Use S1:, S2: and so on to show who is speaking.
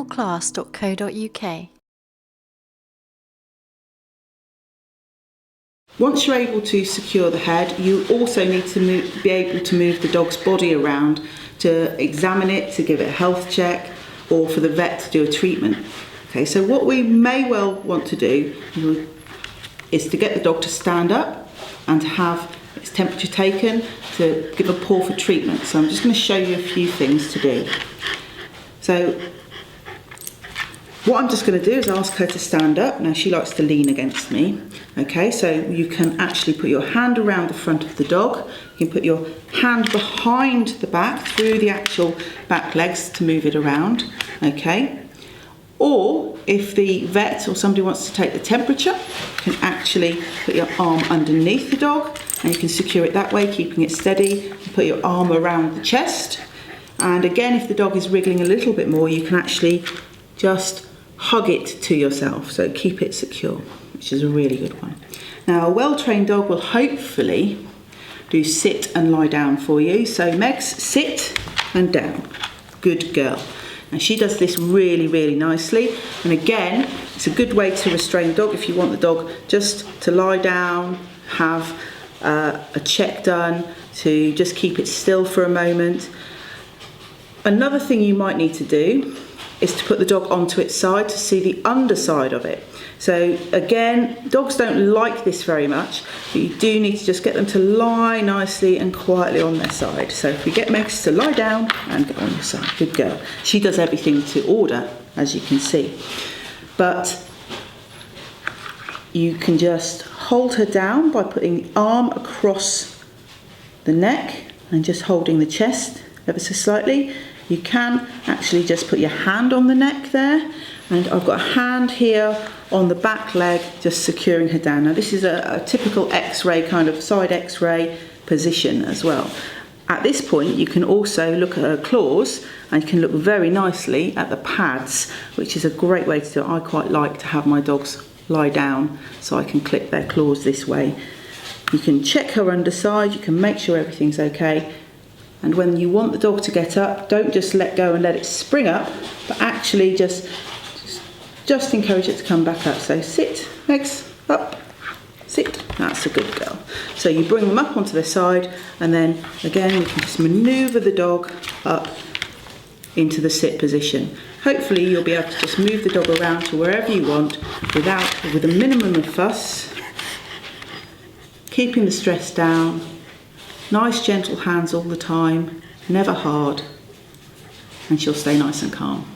S1: AnimalClass.co.uk.
S2: Once you're able to secure the head, you also need to be able to move the dog's body around to examine it, to give it a health check, or for the vet to do a treatment. Okay, so what we may well want to do is to get the dog to stand up and to have its temperature taken to give a paw for treatment. So I'm just going to show you a few things to do. So what I'm just going to do is ask her to stand up. Now she likes to lean against me. Okay, so you can actually put your hand around the front of the dog. You can put your hand behind the back through the actual back legs to move it around. Okay, or if the vet or somebody wants to take the temperature, you can actually put your arm underneath the dog and you can secure it that way, keeping it steady. You put your arm around the chest, and again, if the dog is wriggling a little bit more, you can actually just hug it to yourself, so keep it secure, which is a really good one. Now a well-trained dog will hopefully do sit and lie down for you. So Megs, sit and down. Good girl. And she does this really, really nicely. And again, it's a good way to restrain the dog if you want the dog just to lie down, have a check done, to just keep it still for a moment. Another thing you might need to do is to put the dog onto its side to see the underside of it. So again, dogs don't like this very much, but you do need to just get them to lie nicely and quietly on their side. So if we get Megs to lie down and go on your side, good girl. She does everything to order, as you can see. But you can just hold her down by putting the arm across the neck and just holding the chest ever so slightly. You can actually just put your hand on the neck there, and I've got a hand here on the back leg just securing her down. Now this is a typical X-ray, kind of side X-ray position as well. At this point you can also look at her claws, and you can look very nicely at the pads, which is a great way to do it. I quite like to have my dogs lie down so I can clip their claws this way. You can check her underside, you can make sure everything's okay. And when you want the dog to get up, don't just let go and let it spring up, but actually just encourage it to come back up. So sit, Megs, up, sit. That's a good girl. So you bring them up onto their side, and then again you can just manoeuvre the dog up into the sit position. Hopefully you'll be able to just move the dog around to wherever you want with a minimum of fuss, keeping the stress down. Nice gentle hands all the time, never hard, and she'll stay nice and calm.